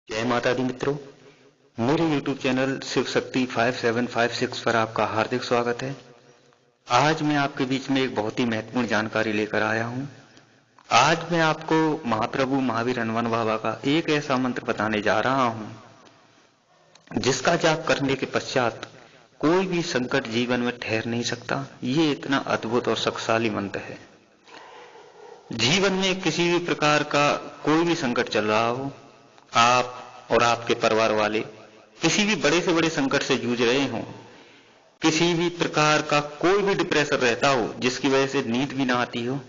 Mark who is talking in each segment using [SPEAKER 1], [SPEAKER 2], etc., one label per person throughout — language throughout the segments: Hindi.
[SPEAKER 1] जय माता दी मित्रों, मेरे YouTube चैनल शिव शक्ति 5756 पर आपका हार्दिक स्वागत है। आज मैं आपके बीच में एक बहुत ही महत्वपूर्ण जानकारी लेकर आया हूं। आज मैं आपको महाप्रभु महावीर हनुमान बाबा का एक ऐसा मंत्र बताने जा रहा हूं जिसका जाप करने के पश्चात कोई भी संकट जीवन में ठहर नहीं सकता। ये इतना अद्भुत और शक्तिशाली मंत्र है। जीवन में किसी भी प्रकार का कोई भी संकट चल रहा हो, आप और आपके परिवार वाले किसी भी बड़े से बड़े संकट से जूझ रहे हों, किसी भी प्रकार का कोई भी डिप्रेशन रहता हो जिसकी वजह से नींद भी ना आती हो।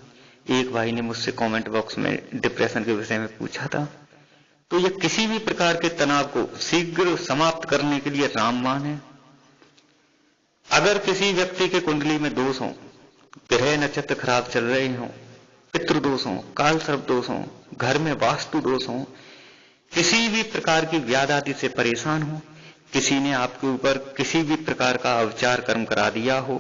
[SPEAKER 1] एक भाई ने मुझसे कमेंट बॉक्स में डिप्रेशन के विषय में पूछा था। तो यह किसी भी प्रकार के तनाव को शीघ्र समाप्त करने के लिए रामबाण है। अगर किसी व्यक्ति के कुंडली में दोष हो, ग्रह नक्षत्र खराब चल रहे हों, पितृदोष हो, काल सर्प दोष हो, घर में वास्तु दोष हो, किसी भी प्रकार की व्याधि आदि से परेशान हो, किसी ने आपके ऊपर किसी भी प्रकार का अवचार कर्म करा दिया हो,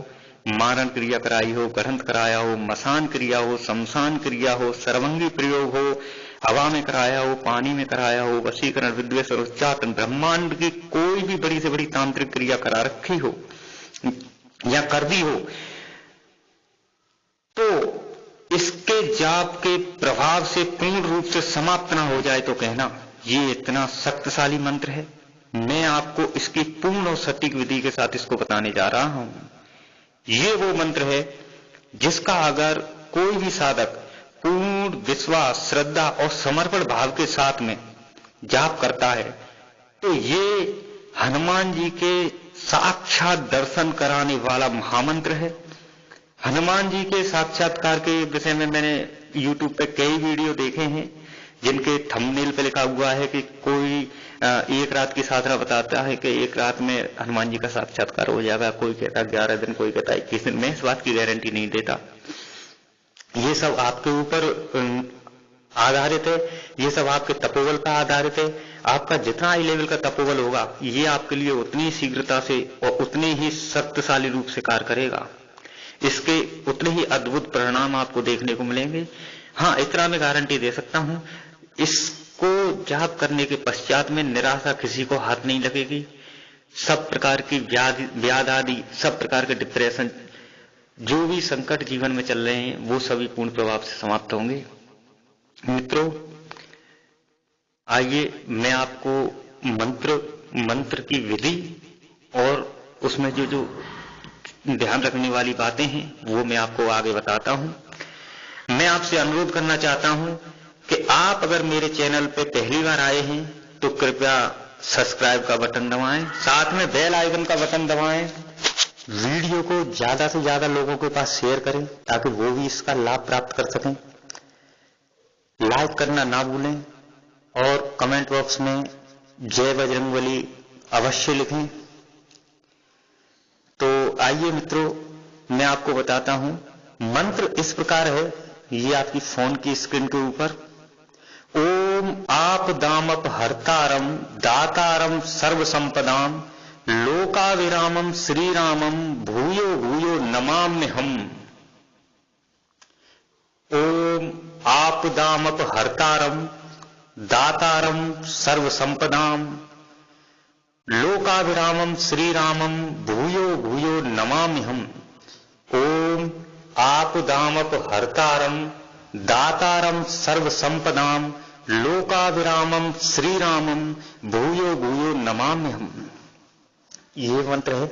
[SPEAKER 1] मारण क्रिया कराई हो, ग्रंथ कराया हो, मसान क्रिया हो, शमशान क्रिया हो, सर्वंगी प्रयोग हो, हवा में कराया हो, पानी में कराया हो, वशीकरण, विद्वेषण, उच्चाटन, ब्रह्मांड की कोई भी बड़ी से बड़ी तांत्रिक क्रिया करा रखी हो या कर दी हो, तो इसके जाप के प्रभाव से पूर्ण रूप से समाप्त ना हो जाए तो कहना। ये इतना शक्तिशाली मंत्र है। मैं आपको इसकी पूर्ण और सटीक विधि के साथ इसको बताने जा रहा हूं। ये वो मंत्र है जिसका अगर कोई भी साधक पूर्ण विश्वास, श्रद्धा और समर्पण भाव के साथ में जाप करता है तो ये हनुमान जी के साक्षात दर्शन कराने वाला महामंत्र है। हनुमान जी के साक्षात्कार के विषय में मैंने YouTube पे कई वीडियो देखे हैं जिनके थंबनेल पे लिखा हुआ है कि कोई एक रात की साधना बताता है कि एक रात में हनुमान जी का साक्षात्कार हो जाएगा, कोई कहता 11 दिन, कोई कहता 21 दिन। मैं इस बात की गारंटी नहीं देता। ये सब आपके ऊपर आधारित है, ये सब आपके तपोबल पर आधारित है। आपका जितना हाई लेवल का तपोबल होगा ये आपके लिए उतनी शीघ्रता से और उतने ही शक्तिशाली रूप से कार्य करेगा। इसके उतने ही अद्भुत परिणाम आपको देखने को मिलेंगे। हाँ, इतना मैं गारंटी दे सकता हूं, इसको जाप करने के पश्चात में निराशा किसी को हाथ नहीं लगेगी। सब प्रकार की व्याधि आदि, सब प्रकार के डिप्रेशन, जो भी संकट जीवन में चल रहे हैं वो सभी पूर्ण प्रभाव से समाप्त होंगे। मित्रों, आइए मैं आपको मंत्र की विधि और उसमें जो ध्यान रखने वाली बातें हैं वो मैं आपको आगे बताता हूं। मैं आपसे अनुरोध करना चाहता हूं कि आप अगर मेरे चैनल पे पहली बार आए हैं तो कृपया सब्सक्राइब का बटन दबाएं, साथ में बेल आइकन का बटन दबाएं, वीडियो को ज्यादा से ज्यादा लोगों के पास शेयर करें ताकि वो भी इसका लाभ प्राप्त कर सकें। लाइक करना ना भूलें और कमेंट बॉक्स में जय बजरंगबली अवश्य लिखें। तो आइए मित्रों, मैं आपको बताता हूं। मंत्र इस प्रकार है, ये आपकी फोन की स्क्रीन के ऊपर। ओम आपदामप हर्तारम दातारम सर्व संपदाम लोकाविरामम श्री रामम भूयो भूयो नमाम्यहम्। ओम आपदामप हर्तारम दातारम सर्व संपदाम लोकाविरामम श्री रामम भूयो भूयो नमाम्यहम्। ओम आपदामप हर्तारम दातारम सर्व संपदाम लोकाविरामम श्री रामम भूयो भूयो नमाम्यहम्। ये मंत्र है।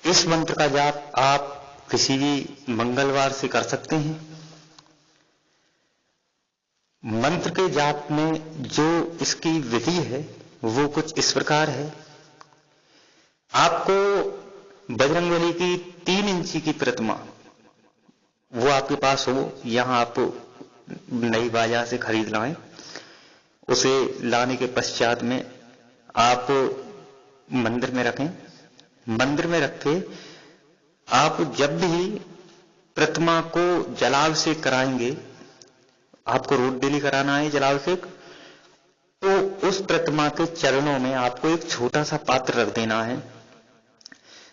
[SPEAKER 1] इस मंत्र का जाप आप किसी भी मंगलवार से कर सकते हैं। मंत्र के जाप में जो इसकी विधि है वो कुछ इस प्रकार है। आपको बजरंगबली की 3 इंची की प्रतिमा वो आपके पास हो, यहां आप नई बाजार से खरीद लाएं। उसे लाने के पश्चात में आप मंदिर में रखें। मंदिर में रख के आप जब भी प्रतिमा को जलाभिषेक कराएंगे, आपको रोज डेली कराना है जलाभिषेक, तो उस प्रतिमा के चरणों में आपको एक छोटा सा पात्र रख देना है।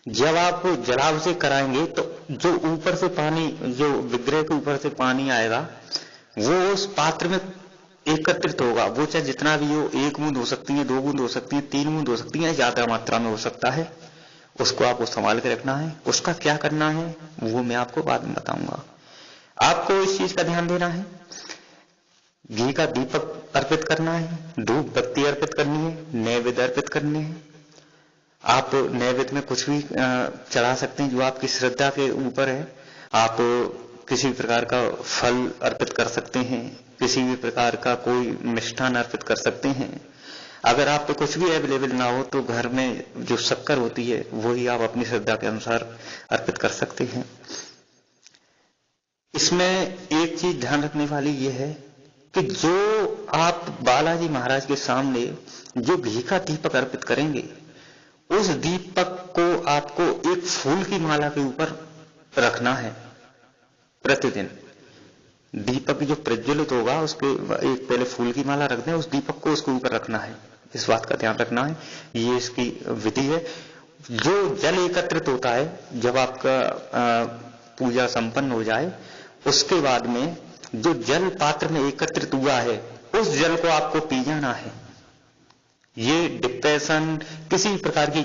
[SPEAKER 1] जब आप जलाभिषेक कराएंगे तो जो ऊपर से पानी, जो विग्रह के ऊपर से पानी आएगा वो उस पात्र में एकत्रित होगा, वो चाहे जितना भी हो, 1 बूंद हो सकती है, 2 बूंद हो सकती है, 3 बूंद हो सकती है, ज्यादा मात्रा में हो सकता है, उसको आपको संभाल के रखना है। उसका क्या करना है वो मैं आपको बाद में बताऊंगा। आपको इस चीज का ध्यान देना है, घी का दीपक अर्पित करना है, धूप बत्ती अर्पित करनी है, नैवेद्य अर्पित करने हैं। आप नैवेद्य में कुछ भी चढ़ा सकते हैं जो आपकी श्रद्धा के ऊपर है। आप किसी भी प्रकार का फल अर्पित कर सकते हैं, किसी भी प्रकार का कोई मिष्ठान अर्पित कर सकते हैं। अगर आप पे कुछ भी अवेलेबल ना हो तो घर में जो शक्कर होती है वही आप अपनी श्रद्धा के अनुसार अर्पित कर सकते हैं। इसमें एक चीज ध्यान रखने वाली यह है कि जो आप बालाजी महाराज के सामने जो घी का दीपक अर्पित करेंगे, उस दीपक को आपको एक फूल की माला के ऊपर रखना है। प्रतिदिन दीपक जो प्रज्वलित होगा उसके एक पहले फूल की माला रख दें, उस दीपक को उसके ऊपर रखना है। इस बात का ध्यान रखना है, ये इसकी विधि है। जो जल एकत्रित होता है जब आपका पूजा संपन्न हो जाए, उसके बाद में जो जल पात्र में एकत्रित हुआ है उस जल को आपको पी जाना है। ये डिप्रेशन, किसी प्रकार की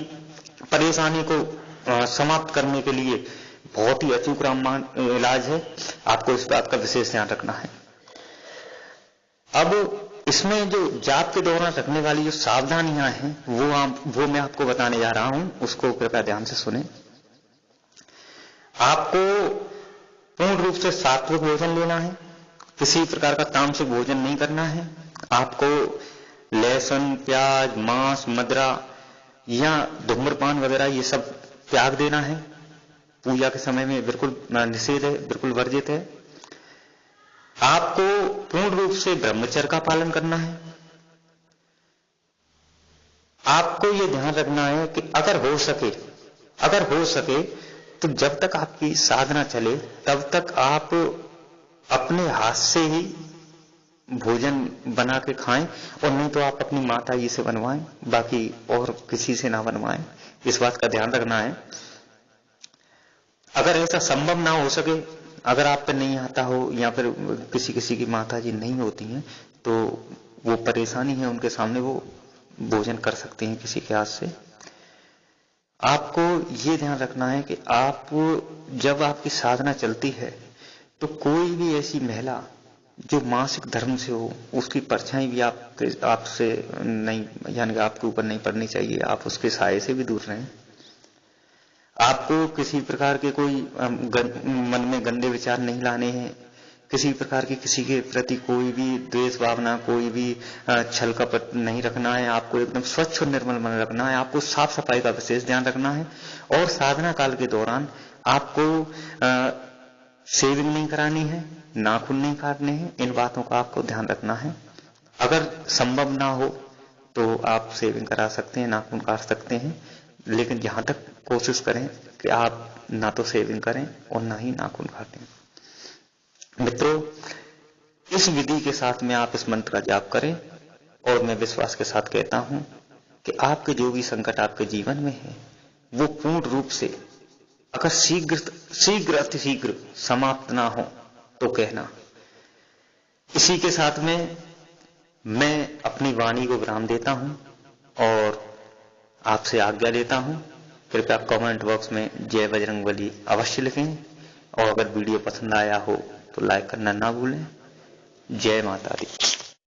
[SPEAKER 1] परेशानी को समाप्त करने के लिए बहुत ही अचूक रामबाण इलाज है। आपको इस बात का विशेष ध्यान रखना है। अब इसमें जो जाप के दौरान रखने वाली जो सावधानियां हैं वो मैं आपको बताने जा रहा हूं, उसको कृपया ध्यान से सुने। आपको पूर्ण रूप से सात्विक भोजन लेना है, किसी प्रकार का तामसिक भोजन नहीं करना है। आपको लहसुन, प्याज, मांस, मदिरा या धूम्रपान वगैरह ये सब त्याग देना है। पूजा के समय में बिल्कुल निषेध है, बिल्कुल वर्जित है। आपको पूर्ण रूप से ब्रह्मचर्य का पालन करना है। आपको यह ध्यान रखना है कि अगर हो सके तो जब तक आपकी साधना चले तब तक आप अपने हाथ से ही भोजन बना के खाएं, और नहीं तो आप अपनी माता जी से बनवाएं, बाकी और किसी से ना बनवाएं। इस बात का ध्यान रखना है। अगर ऐसा संभव ना हो सके, अगर आप पे नहीं आता हो या फिर किसी की माता जी नहीं होती हैं, तो वो परेशानी है, उनके सामने वो भोजन कर सकते हैं किसी के हाथ से। आपको ये ध्यान रखना है कि आप जब आपकी साधना चलती है तो कोई भी ऐसी महिला जो मासिक धर्म से हो, उसकी परछाई भी आपसे नहीं, यानी कि आपके ऊपर नहीं पड़नी चाहिए। आप उसके साये से भी दूर रहें। आपको किसी प्रकार के कोई मन में गंदे विचार नहीं लाने हैं। किसी प्रकार की किसी के प्रति कोई भी द्वेष भावना, कोई भी छल कपट नहीं रखना है। आपको एकदम स्वच्छ और निर्मल मन रखना है। आपको साफ सफाई का विशेष ध्यान रखना है। और साधना काल के दौरान आपको शेविंग नहीं करानी है, नाखून नहीं काटने हैं। इन बातों का आपको ध्यान रखना है। अगर संभव ना हो तो आप शेविंग करा सकते हैं, नाखून काट सकते हैं, लेकिन जहां तक कोशिश करें कि आप ना तो शेविंग करें और ना ही नाखून काटें। मित्रों, इस विधि के साथ में आप इस मंत्र का जाप करें, और मैं विश्वास के साथ कहता हूं कि आपके जो भी संकट आपके जीवन में है वो पूर्ण रूप से, अगर शीघ्र अतिशीघ्र समाप्त ना हो तो कहना। इसी के साथ में मैं अपनी वाणी को विराम देता हूं और आपसे आज्ञा लेता हूं। कृपया कमेंट बॉक्स में जय बजरंगबली अवश्य लिखें, और अगर वीडियो पसंद आया हो तो लाइक करना ना भूलें। जय माता दी।